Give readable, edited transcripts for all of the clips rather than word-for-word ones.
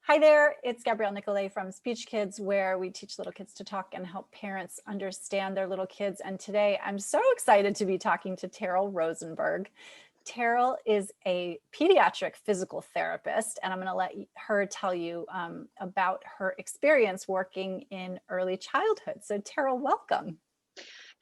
Hi there, it's Gabriele Nicolet from SpeechKids, where we teach little kids to talk and help parents understand their little kids. And today I'm so excited to be talking to Terryl Rosenberg. Terryl is a pediatric physical therapist, and I'm going to let her tell you about her experience working in early childhood. So Terryl, welcome.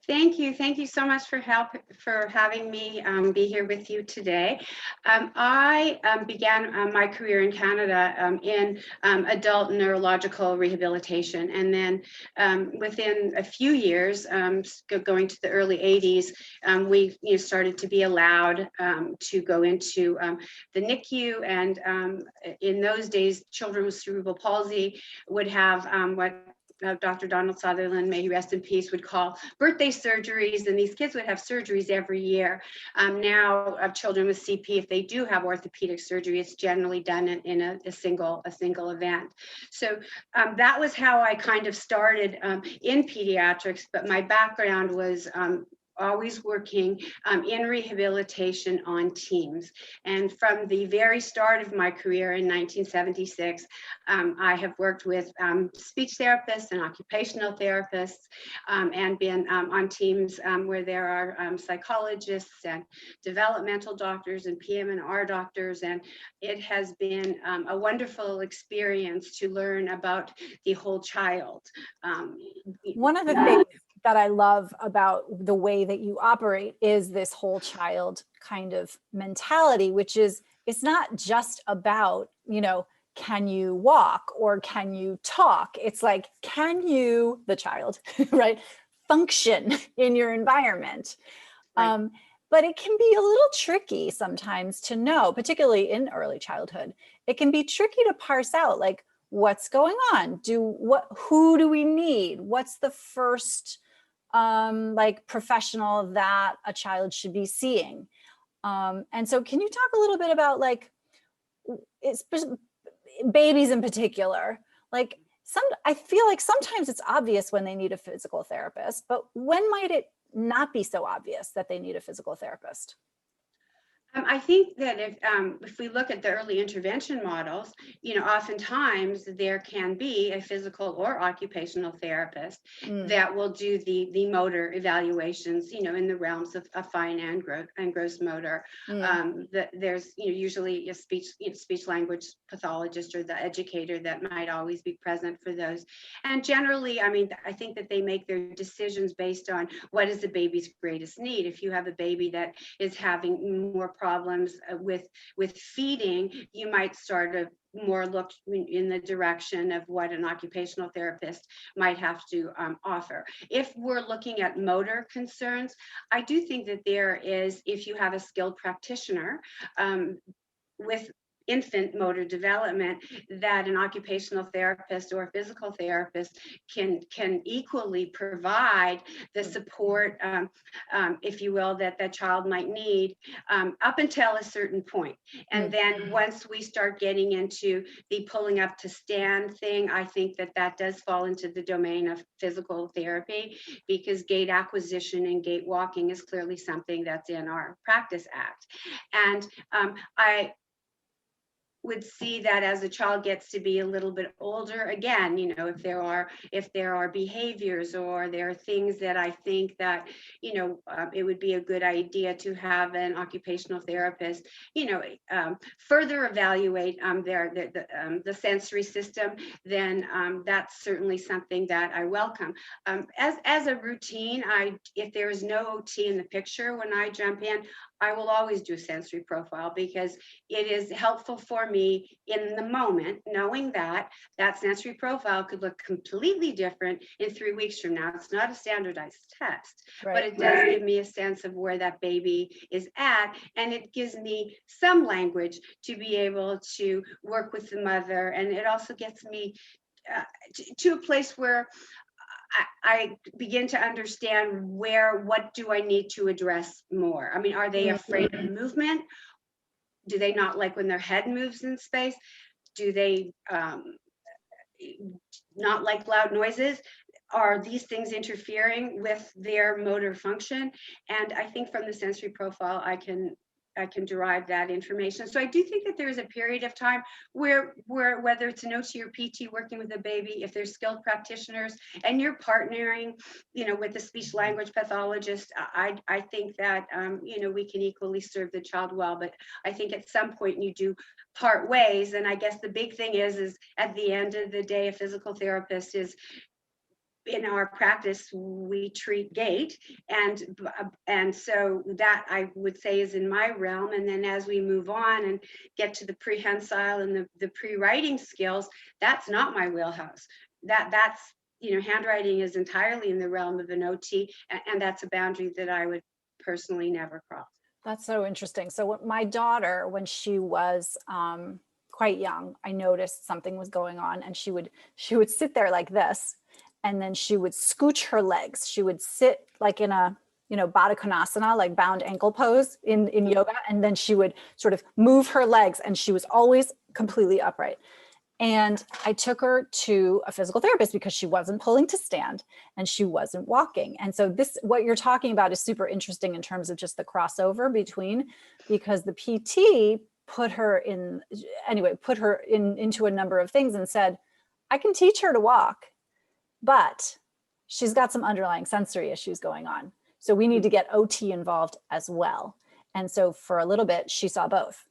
Thank you. Thank you so much for having me be here with you today. I began my career in Canada in adult neurological rehabilitation, and then within a few years, going to the early 80s, we started to be allowed to go into the NICU, and in those days, children with cerebral palsy would have what Dr. Donald Sutherland, may he rest in peace, would call birthday surgeries, and these kids would have surgeries every year. Now, children with CP, if they do have orthopedic surgery, it's generally done in a single event. So that was how I kind of started in pediatrics, but my background was always working in rehabilitation on teams. And from the very start of my career in 1976, I have worked with speech therapists and occupational therapists and been on teams where there are psychologists and developmental doctors and PM&R doctors. And it has been a wonderful experience to learn about the whole child. One of the things that I love about the way that you operate is this whole child kind of mentality, which is, it's not just about, can you walk or can you talk? It's like, can you, the child, right, function in your environment? Right. But it can be a little tricky sometimes to know, particularly in early childhood. It can be tricky to parse out, like, what's going on? Who do we need? What's the first professional that a child should be seeing? And so can you talk a little bit about babies in particular? I feel like sometimes it's obvious when they need a physical therapist, but when might it not be so obvious that they need a physical therapist? I think that if we look at the early intervention models, oftentimes there can be a physical or occupational therapist that will do the motor evaluations, in the realms of fine and gross motor. There's usually a speech language pathologist or the educator that might always be present for those. And generally, I think that they make their decisions based on what is the baby's greatest need. If you have a baby that is having more problems with feeding, you might sort of more look in the direction of what an occupational therapist might have to offer. If we're looking at motor concerns, I do think that there is, if you have a skilled practitioner with infant motor development, that an occupational therapist or a physical therapist can equally provide the support, if you will, that that child might need up until a certain point. And then once we start getting into the pulling up to stand thing, I think that that does fall into the domain of physical therapy, because gait acquisition and gait walking is clearly something that's in our Practice Act. And I would see that as a child gets to be a little bit older, again, if there are behaviors or there are things that I think that it would be a good idea to have an occupational therapist further evaluate the sensory system, then that's certainly something that I welcome. As a routine, if there is no OT in the picture when I jump in, I will always do a sensory profile, because it is helpful for me in the moment, knowing that that sensory profile could look completely different in 3 weeks from now. It's not a standardized test, but it does give me a sense of where that baby is at, and it gives me some language to be able to work with the mother, and it also gets me to a place where I begin to understand what do I need to address more? Are they afraid of movement? Do they not like when their head moves in space? Do they not like loud noises? Are these things interfering with their motor function? And I think from the sensory profile, I can can derive that information. So I do think that there is a period of time where whether it's an OT or PT working with a baby, if there's skilled practitioners and you're partnering, with a speech language pathologist, I think that, we can equally serve the child well. But I think at some point you do part ways. And I guess the big thing is at the end of the day, a physical therapist is, in our practice, we treat gait, and so that I would say is in my realm. And then as we move on and get to the prehensile and the pre-writing skills, that's not my wheelhouse. That's handwriting is entirely in the realm of an OT, and that's a boundary that I would personally never cross. That's so interesting. So my daughter, when she was quite young, I noticed something was going on, and she would sit there like this, and then she would scooch her legs. She would sit like in a, Baddha Konasana, like bound ankle pose in yoga. And then she would sort of move her legs, and she was always completely upright. And I took her to a physical therapist because she wasn't pulling to stand and she wasn't walking. And so what you're talking about is super interesting in terms of just the crossover between, because the PT put her into a number of things and said, I can teach her to walk, but she's got some underlying sensory issues going on. So we need to get OT involved as well. And so for a little bit, she saw both.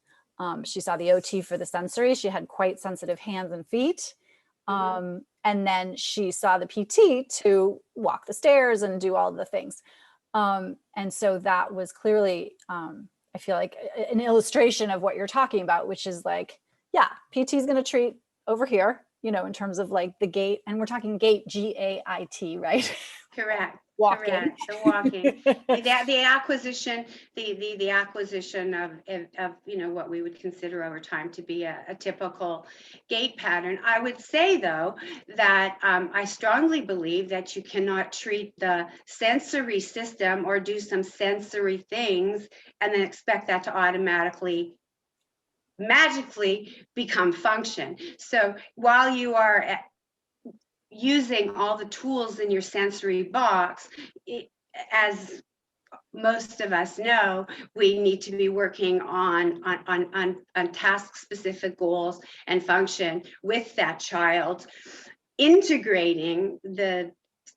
She saw the OT for the sensory. She had quite sensitive hands and feet. And then she saw the PT to walk the stairs and do all the things. And so that was clearly, I feel like, an illustration of what you're talking about, which is like, yeah, PT is going to treat over here, in terms of like the gait, and we're talking gait, GAIT, right? Correct. Walking. Correct. The walking, the acquisition, the acquisition of what we would consider over time to be a typical gait pattern. I would say though that I strongly believe that you cannot treat the sensory system or do some sensory things and then expect that to magically become function. So while you are using all the tools in your sensory box, as most of us know, we need to be working on task specific goals and function with that child, integrating the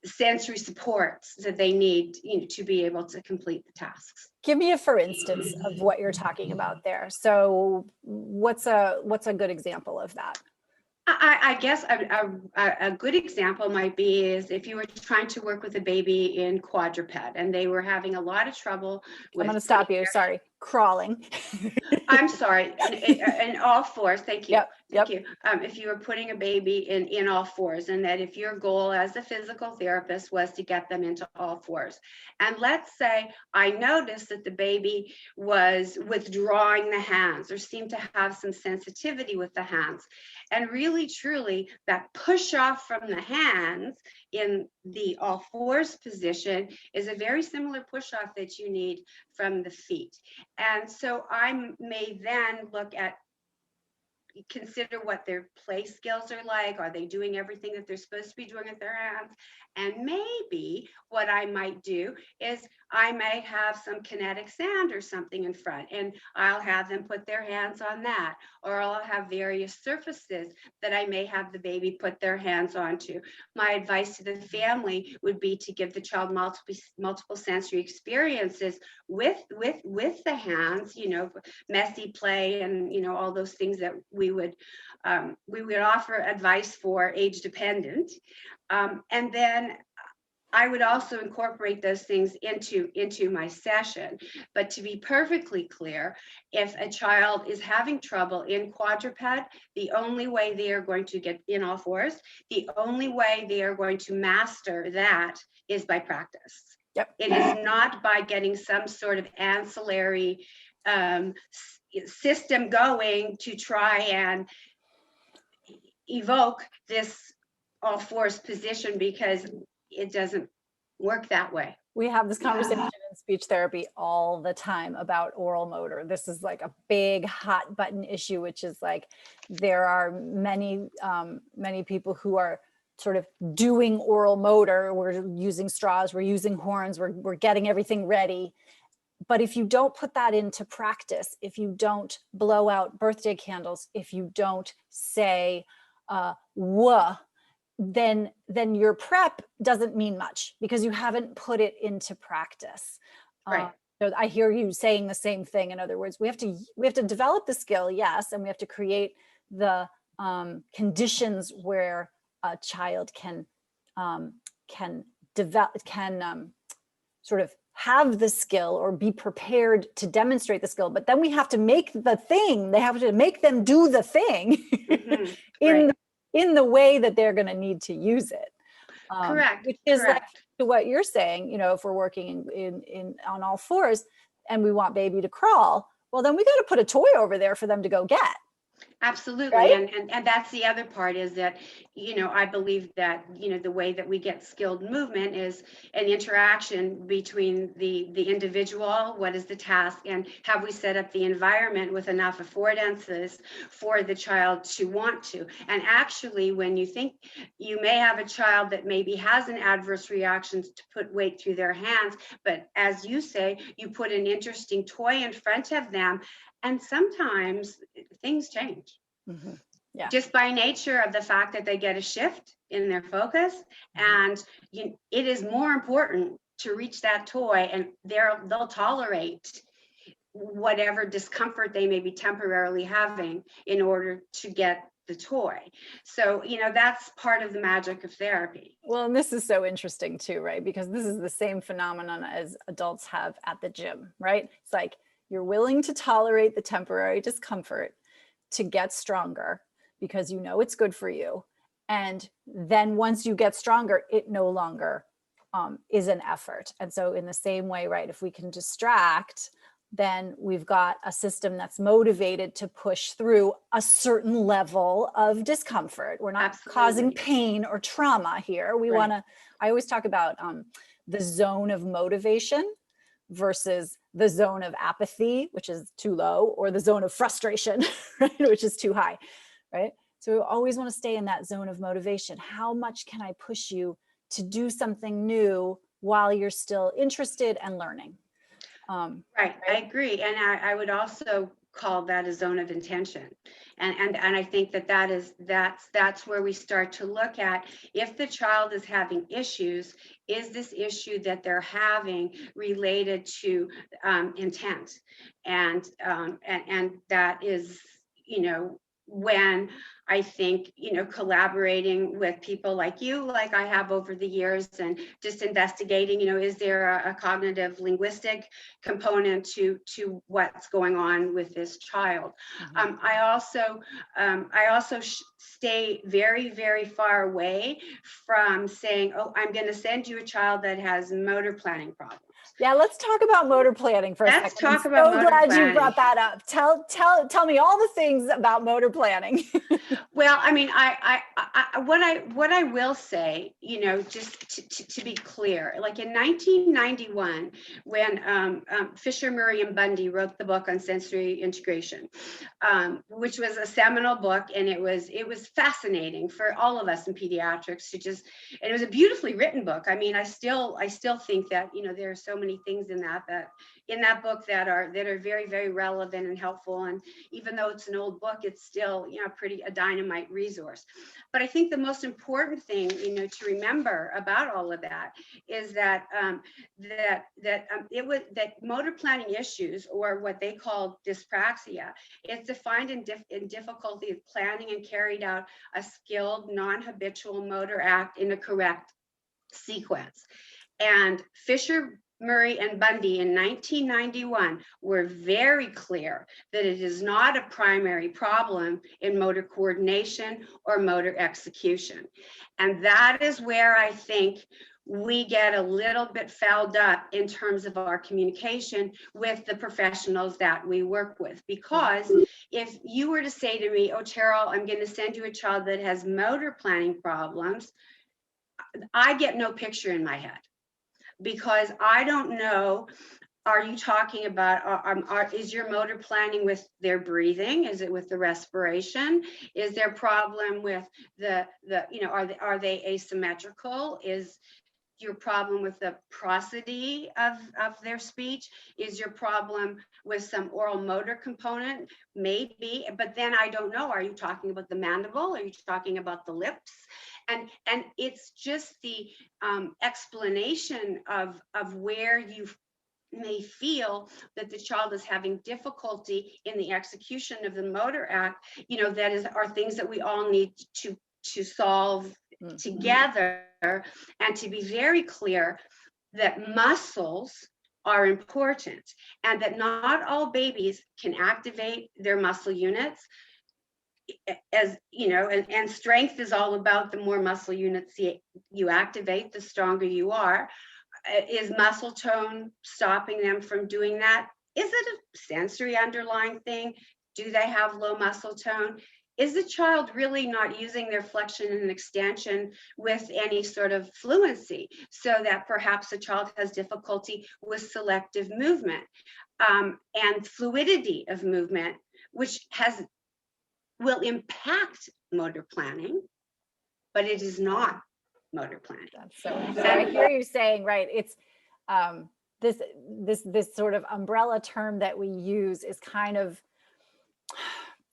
sensory supports that they need, to be able to complete the tasks. Give me a for instance of what you're talking about there. So what's a good example of that? I guess a good example might be is if you were trying to work with a baby in quadruped and they were having a lot of trouble with— I'm going to stop you. Sorry. Crawling. I'm sorry. In all fours. Thank you. Yep. Thank you. If you were putting a baby in all fours, and that if your goal as a physical therapist was to get them into all fours, and let's say I noticed that the baby was withdrawing the hands or seemed to have some sensitivity with the hands, and really truly that push off from the hands in the all fours position is a very similar push off that you need from the feet. And so I may then consider what their play skills are like. Are they doing everything that they're supposed to be doing with their hands? And maybe what I might do is I may have some kinetic sand or something in front, and I'll have them put their hands on that, or I'll have various surfaces that I may have the baby put their hands onto. My advice to the family would be to give the child multiple sensory experiences with the hands, messy play and all those things that we would offer advice for age dependent. And then I would also incorporate those things into my session. But to be perfectly clear, if a child is having trouble in quadruped, the only way they are going to get in all fours, the only way they are going to master that is by practice. Yep. It is not by getting some sort of ancillary system going to try and evoke this all fours position, because it doesn't work that way. We have this conversation in speech therapy all the time about oral motor. This is like a big hot button issue, which is like there are many people who are sort of doing oral motor. We're using straws, we're using horns, we're getting everything ready. But if you don't put that into practice, if you don't blow out birthday candles, if you don't say "wah," then your prep doesn't mean much because you haven't put it into practice. Right. So I hear you saying the same thing. In other words, we have to develop the skill, yes, and we have to create the conditions where a child can develop, sort of have the skill or be prepared to demonstrate the skill. But then we have to make the thing. They have to make them do the thing Mm-hmm. in the way that they're going to need to use it. Correct. Which is Correct. like what you're saying. You know, if we're working in on all fours and we want baby to crawl, well, then we got to put a toy over there for them to go get. Absolutely. Right? And that's the other part, is that, I believe that, the way that we get skilled movement is an interaction between the individual, what is the task, and have we set up the environment with enough affordances for the child to want to. And actually, when you think you may have a child that maybe has an adverse reaction to put weight through their hands, but as you say, you put an interesting toy in front of them, and sometimes things change. Mm-hmm. Yeah. Just by nature of the fact that they get a shift in their focus, and it is more important to reach that toy, and they'll tolerate whatever discomfort they may be temporarily having in order to get the toy. So, that's part of the magic of therapy. Well, and this is so interesting too, right? Because this is the same phenomenon as adults have at the gym, right? It's like you're willing to tolerate the temporary discomfort to get stronger because you know it's good for you. And then once you get stronger, it no longer is an effort. And so in the same way, right, if we can distract, then we've got a system that's motivated to push through a certain level of discomfort. We're not causing pain or trauma here. We want to, I always talk about the zone of motivation versus the zone of apathy, which is too low, or the zone of frustration, right, which is too high, right? So we always want to stay in that zone of motivation. How much can I push you to do something new while you're still interested and learning? Right, I agree. And I would also call that a zone of intention. And I think that's where we start to look at, if the child is having issues, is this issue that they're having related to intent? And that is, when I think, collaborating with people like you, like I have over the years, and just investigating, is there a cognitive linguistic component to what's going on with this child? Mm-hmm. I also stay very, very far away from saying, oh, I'm going to send you a child that has motor planning problems. Yeah, let's talk about motor planning for a second. Let's talk about motor planning. I'm so glad you brought that up. Tell me all the things about motor planning. Well, I mean, what I will say, just to be clear, like in 1991, when Fisher, Murray, and Bundy wrote the book on sensory integration, which was a seminal book, and it was fascinating for all of us in pediatrics and it was a beautifully written book. I mean, I still think that, there are so many things in that book that are very, very relevant and helpful. And even though it's an old book, it's still, a dynamite resource. But I think the most important thing, to remember about all of that is that motor planning issues, or what they call dyspraxia, is defined in difficulty of planning and carried out a skilled, non-habitual motor act in a correct sequence. And Fisher, Murray, and Bundy in 1991 were very clear that it is not a primary problem in motor coordination or motor execution. And that is where I think we get a little bit fouled up in terms of our communication with the professionals that we work with. Because if you were to say to me, oh, Terryl, I'm going to send you a child that has motor planning problems, I get no picture in my head, because I don't know, are you talking about, is your motor planning with their breathing? Is it with the respiration? Is there a problem with are they asymmetrical? your problem with the prosody of their speech? Is your problem with some oral motor component? Maybe, but then I don't know. Are you talking about the mandible? Are you talking about the lips? And it's just the explanation of where you may feel that the child is having difficulty in the execution of the motor act, that are things that we all need to solve together, and to be very clear that muscles are important, and that not all babies can activate their muscle units, as and strength is all about the more muscle units you activate, the stronger you are. Is muscle tone stopping them from doing that? Is it a sensory underlying thing? Do they have low muscle tone? Is the child really not using their flexion and extension with any sort of fluency, so that perhaps the child has difficulty with selective movement and fluidity of movement, which will impact motor planning, but it is not motor planning. That's so interesting. I hear you saying, right, it's this sort of umbrella term that we use is kind of,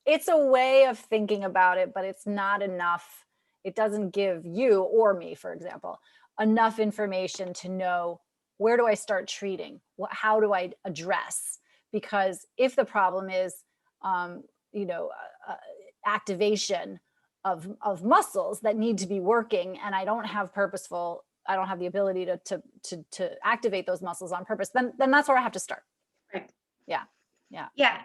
it's a way of thinking about it, but it's not enough. It doesn't give you or me, for example, enough information to know, where do I start treating? How do I address? Because if the problem is, activation of muscles that need to be working, and I don't have the ability to activate those muscles on purpose, then that's where I have to start. Right. Yeah.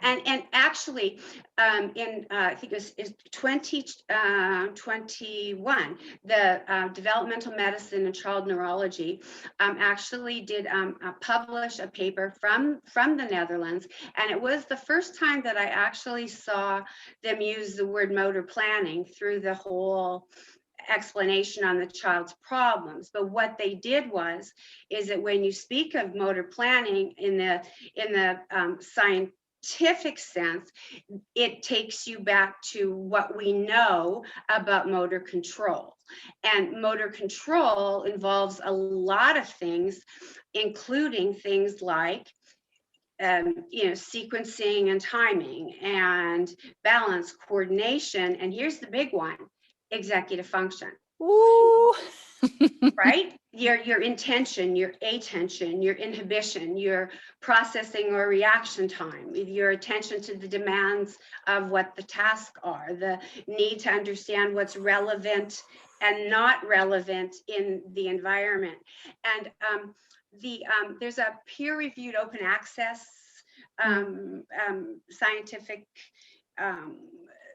And actually, in I think it was 2021, the Developmental Medicine and Child Neurology actually did publish a paper from the Netherlands, and it was the first time that I actually saw them use the word motor planning through the whole explanation on the child's problems. But what they did is that when you speak of motor planning in the scientific sense, it takes you back to what we know about motor control. And motor control involves a lot of things, including things like sequencing and timing and balance, coordination, and here's the big one: executive function. Ooh. Right? Your intention, your attention, your inhibition, your processing or reaction time, your attention to the demands of what the tasks are, the need to understand what's relevant and not relevant in the environment. And there's a peer-reviewed open access scientific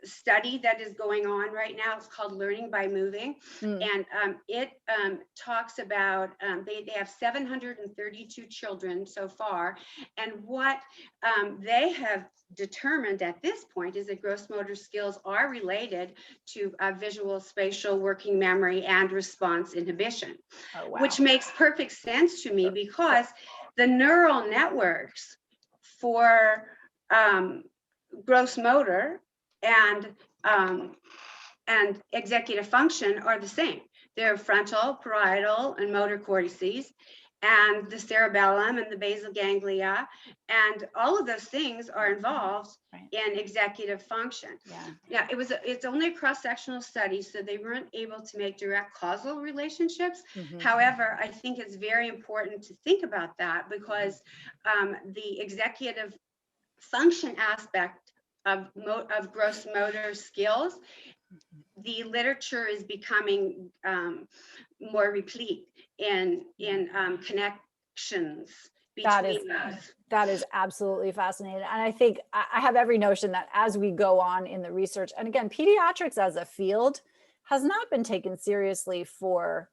study that is going on right now. It's called Learning by Moving. And it talks about, they have 732 children so far. And what they have determined at this point is that gross motor skills are related to visual, spatial, working memory, and response inhibition. Oh, wow. Which makes perfect sense to me, because the neural networks for gross motor and executive function are the same. They're frontal, parietal, and motor cortices, and the cerebellum and the basal ganglia, and all of those things are involved in executive function. Yeah, it's only a cross-sectional study, so they weren't able to make direct causal relationships. However, I think it's very important to think about that, because the executive function aspect of gross motor skills, the literature is becoming more replete in connections between those. That is absolutely fascinating. And I think I have every notion that as we go on in the research, and again, pediatrics as a field has not been taken seriously for,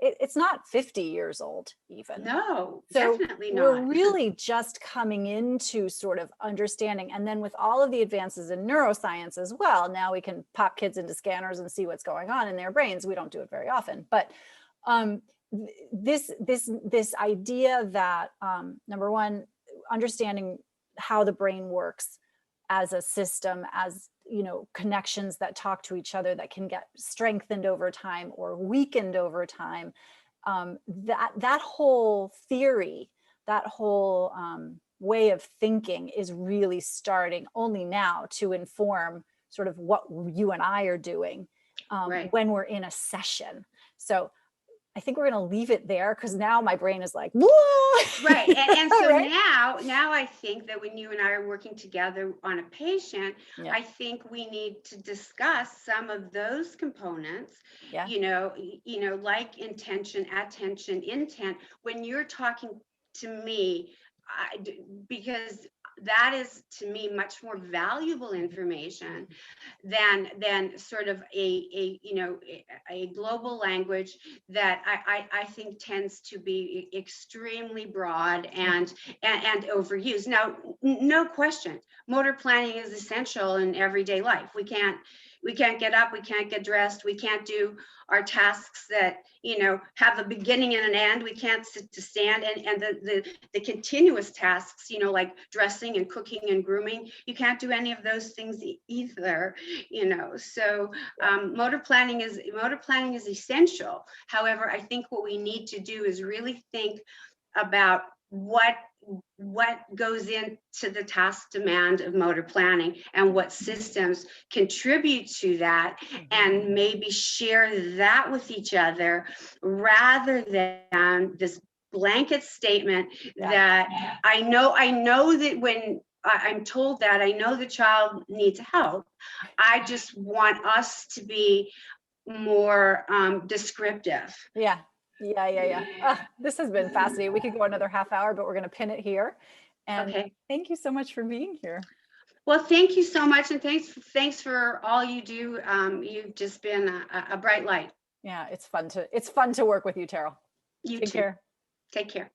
it's not 50 years old even. No, so definitely not. We're really just coming into sort of understanding. And then with all of the advances in neuroscience as well, now we can pop kids into scanners and see what's going on in their brains. We don't do it very often, but this idea that number one, understanding how the brain works as a system, as connections that talk to each other that can get strengthened over time or weakened over time, that whole theory, that whole way of thinking is really starting only now to inform sort of what you and I are doing Right. when we're in a session. So I think we're going to leave it there, because now my brain is like, whoa. Right. And so Right? now I think that when you and I are working together on a patient, Yeah. I think we need to discuss some of those components, Yeah. like intention, attention, intent, when you're talking to me, because that is to me much more valuable information than sort of a global language that I think tends to be extremely broad and overused. Now, no question, motor planning is essential in everyday life. We can't get up, we can't get dressed, we can't do our tasks that have a beginning and an end. We can't sit to stand, and the continuous tasks, like dressing and cooking and grooming, you can't do any of those things either. So motor planning is essential. However, I think what we need to do is really think about what goes into the task demand of motor planning and what systems contribute to that, and maybe share that with each other rather than this blanket statement that I know that when I'm told that, I know the child needs help. I just want us to be more descriptive. Yeah. This has been fascinating. We could go another half hour, but we're going to pin it here. And Okay. thank you so much for being here. Well, thank you so much, and thanks for all you do. You've just been a bright light. Yeah, it's fun to work with you, Terryl. You Take too. care. Take care.